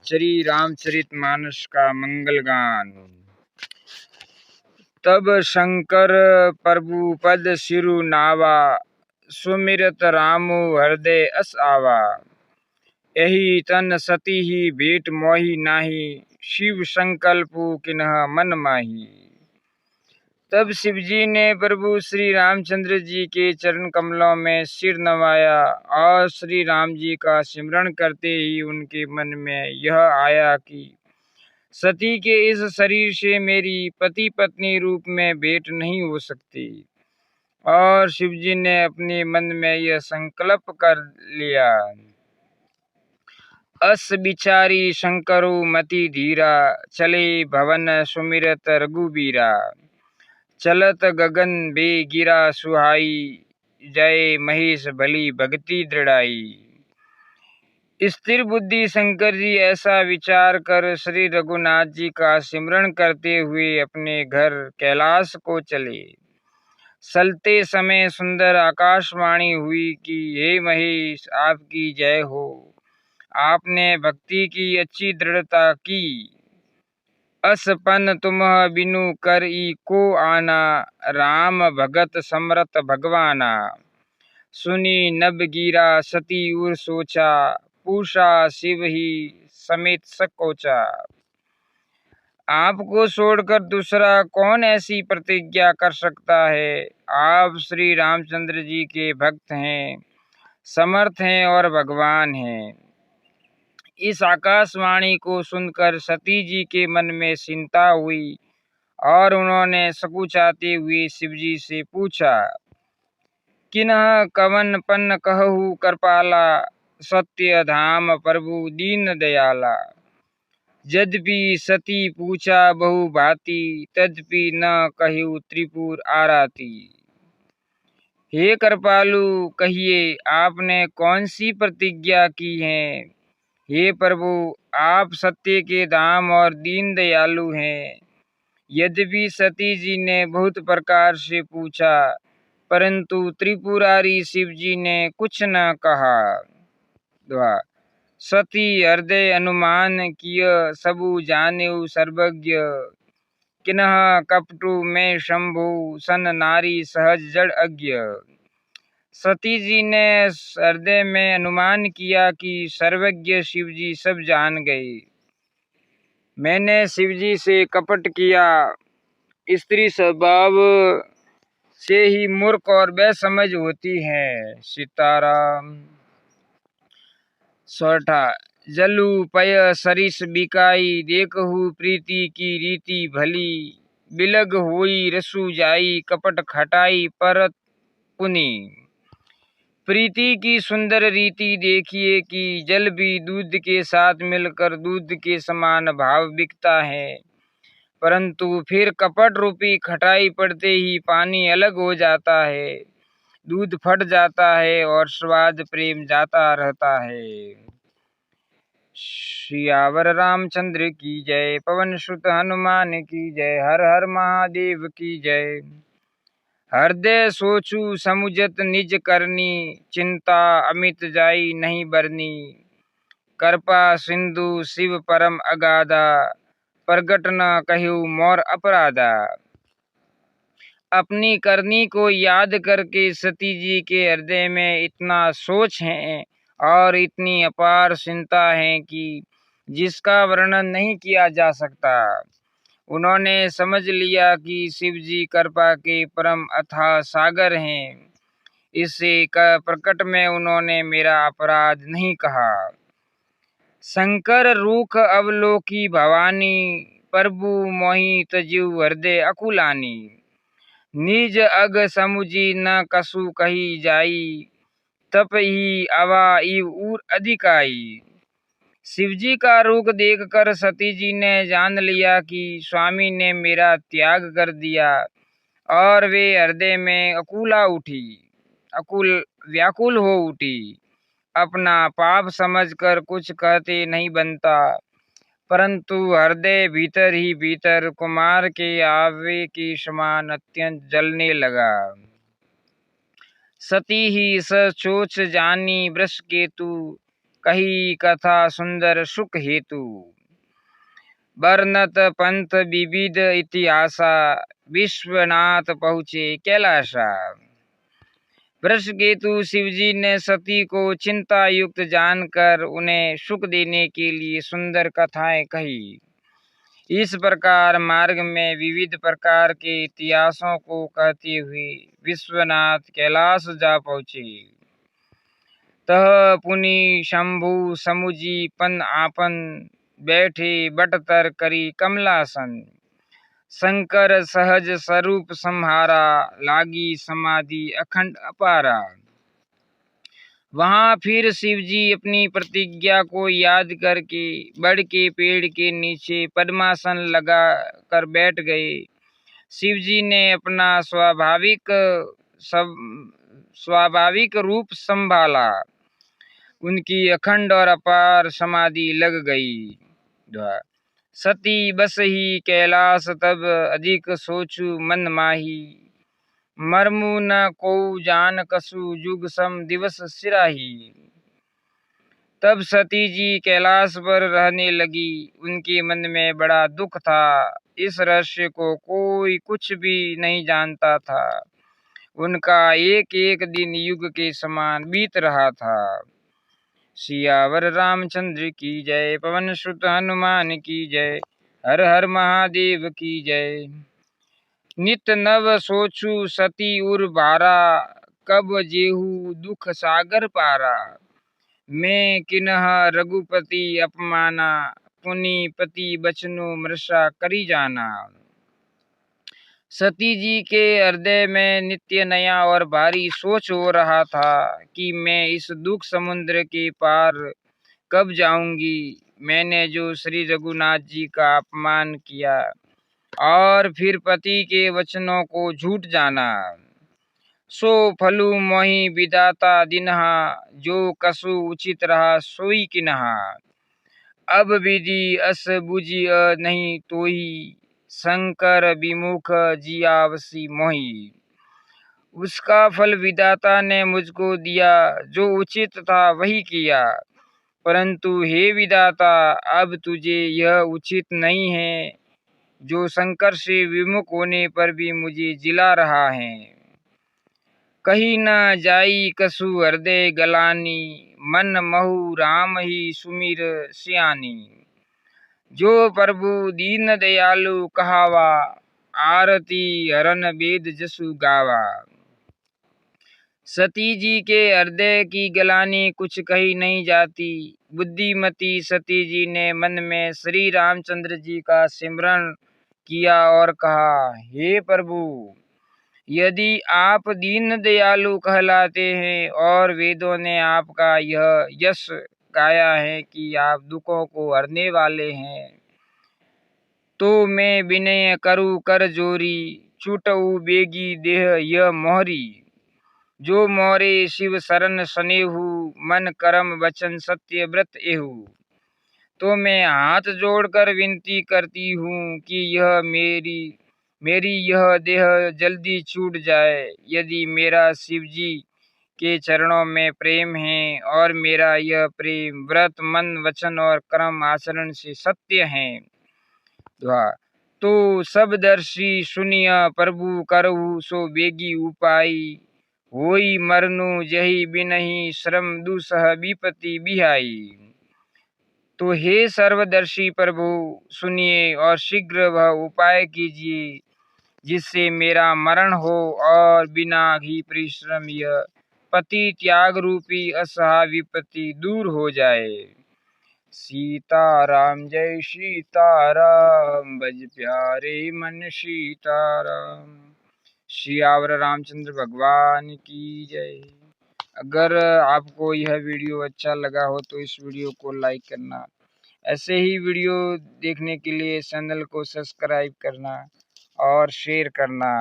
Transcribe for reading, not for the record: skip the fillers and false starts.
श्री रामचरितमानस का मंगल गान। तब शंकर प्रभु पद सिरु नावा, सुमिरत रामु हृदय अस आवा। यही तन सती ही भेंट मोहि नाही, शिव संकल्पु किन्ह मन माही। तब शिव जी ने प्रभु श्री रामचंद्र जी के चरण कमलों में सिर नवाया और श्री राम जी का सिमरण करते ही उनके मन में यह आया कि सती के इस शरीर से मेरी पति पत्नी रूप में भेंट नहीं हो सकती। और शिव जी ने अपने मन में यह संकल्प कर लिया। अस बिचारी शंकरु मति धीरा, चले भवन सुमिरत रघुबीरा। चलत गगन बे गिरा सुहाई, जय महेश भली भक्ति दृढ़ाई। स्थिर बुद्धि शंकर जी ऐसा विचार कर श्री रघुनाथ जी का सिमरण करते हुए अपने घर कैलाश को चले। चलते समय सुंदर आकाशवाणी हुई कि हे महेश, आपकी जय हो। आपने भक्ति की अच्छी दृढ़ता की। असपन तुम्ह बिनु कर ई को आना, राम भगत समरत भगवाना। सुनी नभ गिरा सती उर सोचा, पूषा शिव ही समेत सकोचा। आपको छोड़कर दूसरा कौन ऐसी प्रतिज्ञा कर सकता है। आप श्री रामचंद्र जी के भक्त हैं, समर्थ हैं और भगवान हैं। इस आकाशवाणी को सुनकर सती जी के मन में चिंता हुई और उन्होंने सकुचाते हुए शिव जी से पूछा, किन्ह कवन पन्न कहु कृपाला, सत्य धाम प्रभु दीन दयाला। यद्यपि सती पूछा बहु भांति, तद्यपि न कहु त्रिपुर आराती। हे कृपालु, कहिए आपने कौन सी प्रतिज्ञा की है। हे प्रभु, आप सत्य के धाम और दीन दयालु हैं। यद्यपि सती जी ने बहुत प्रकार से पूछा, परंतु त्रिपुरारी शिव जी ने कुछ न कहा। सती हृदय अनुमान किय, सबु जानेउ सर्वज्ञ। किन्ह कपटु में शंभु, सन नारी सहज जड़ अज्ञ। सती जी ने हृदय में अनुमान किया कि सर्वज्ञ शिव जी सब जान गए। मैंने शिव जी से कपट किया। स्त्री स्वभाव से ही मूर्ख और बेसमझ होती है। सीताराम। सोठा। जलु पय सरिस बिकाई, देखहु प्रीति की रीति भली। बिलग होई रसु जाई, कपट खटाई परत पुनी। प्रीति की सुंदर रीति देखिए कि जल भी दूध के साथ मिलकर दूध के समान भाव बिकता है, परंतु फिर कपट रूपी खटाई पड़ते ही पानी अलग हो जाता है, दूध फट जाता है और स्वाद प्रेम जाता रहता है। सियावर रामचंद्र की जय। पवन सुत हनुमान की जय। हर हर महादेव की जय। हृदय सोचू समुझत निज करनी, चिंता अमित जाई नहीं बरनी। कृपा सिंधु शिव परम अगाधा, प्रगट न कहु मोर अपराधा। अपनी करनी को याद करके सती जी के हृदय में इतना सोच है और इतनी अपार चिंता है कि जिसका वर्णन नहीं किया जा सकता। उन्होंने समझ लिया कि शिव जी कृपा के परम अथाह सागर हैं। इससे प्रकट में उन्होंने मेरा अपराध नहीं कहा। शंकर रूख अवलोकी भवानी, प्रभु मोहि तजु हृदय अकुलानी। निज अग समुझी न कसु कही जाई, तप ही अवा इव उर अधिकाई। शिवजी का रूप देखकर सती जी ने जान लिया कि स्वामी ने मेरा त्याग कर दिया और वे हृदय में व्याकुल हो उठी। अपना पाप समझकर कुछ कहते नहीं बनता, परंतु हृदय भीतर ही भीतर कुमार के आवे के समान अत्यंत जलने लगा। सती ही सोच जानी वृष केतु, कही कथा सुंदर सुख हेतु। वर्णत पंथ विविध इतिहासा, विश्वनाथ पहुँचे कैलासा। वृषकेतु शिवजी ने सती को चिंता युक्त जानकर उन्हें सुख देने के लिए सुंदर कथाएं कही। इस प्रकार मार्ग में विविध प्रकार के इतिहासों को कहते हुए विश्वनाथ कैलाश जा पहुँचे। तह पुनि शंभु समुजी पन आपन, बैठे बटतर करी कमलासन। शंकर सहज स्वरूप संहारा, लागी समाधि अखंड अपारा। वहां फिर शिवजी अपनी प्रतिज्ञा को याद करके बड़ के पेड़ के नीचे पद्मासन लगा कर बैठ गए। शिवजी ने अपना स्वाभाविक रूप संभाला। उनकी अखंड और अपार समाधि लग गई। सती बस ही कैलाश तब, अधिक सोचु मन माही। मरमु न को जान कसु, जुग सम दिवस सिराही। तब सती जी कैलाश पर रहने लगी। उनके मन में बड़ा दुख था। इस रहस्य को कोई कुछ भी नहीं जानता था। उनका एक एक दिन युग के समान बीत रहा था। सियावर रामचंद्र की जय, पवन सुत हनुमान की जय, हर हर महादेव की जय। नित नव सोचु सती उर भारा, कब जेहू दुख सागर पारा। मैं किन्ह रघुपति अपमाना, पुनि पति बचनु मृषा करी जाना। सती जी के हृदय में नित्य नया और भारी सोच हो रहा था कि मैं इस दुख समुद्र के पार कब जाऊंगी। मैंने जो श्री रघुनाथ जी का अपमान किया और फिर पति के वचनों को झूठ जाना, सो फलु मोहि विदाता दिनहा, जो कसु उचित रहा सोई किन्हा। अब विधि अस बुझिय नहीं तोही, शंकर विमुख जियावसी मोही। उसका फल विदाता ने मुझको दिया, जो उचित था वही किया। परंतु हे विदाता, अब तुझे यह उचित नहीं है जो शंकर से विमुख होने पर भी मुझे जिला रहा है। कही न जाई कसु हृदय गलानी, मन महु राम ही सुमिर सियानी। जो प्रभु दीन दयालु कहावा, आरती हरन वेद जसु गावा। सती जी के हृदय की गलानी कुछ कही नहीं जाती। बुद्धिमती सती जी ने मन में श्री रामचंद्र जी का सिमरन किया और कहा, हे प्रभु, यदि आप दीन दयालु कहलाते हैं और वेदों ने आपका यह यश गाया है कि आप दुखों को हरने वाले हैं, तो मैं विनय करूँ कर जोरी, छूटऊ बेगी देह यह मोहरी। जो मोरे शिव शरण सनेहु, मन करम वचन सत्य व्रत एहु। तो मैं हाथ जोड़कर विनती करती हूँ कि यह मेरी यह देह जल्दी छूट जाए। यदि मेरा शिवजी के चरणों में प्रेम है और मेरा यह प्रेम व्रत मन वचन और कर्म आचरण से सत्य है, तो सब दर्शी सुनिय प्रभु करहु सो बेगी उपाय। होई मरनु जही बिनहि, श्रम दुसह विपति बिहाई। तो हे सर्वदर्शी प्रभु, सुनिए और शीघ्र वह उपाय कीजिए जिससे मेरा मरण हो और बिना ही परिश्रम यह पति त्याग रूपी असहा विपत्ति दूर हो जाए। सीताराम जय सीताराम, बज प्यारे मन सीताराम। सियावर रामचंद्र भगवान की जय। अगर आपको यह वीडियो अच्छा लगा हो तो इस वीडियो को लाइक करना। ऐसे ही वीडियो देखने के लिए चैनल को सब्सक्राइब करना और शेयर करना।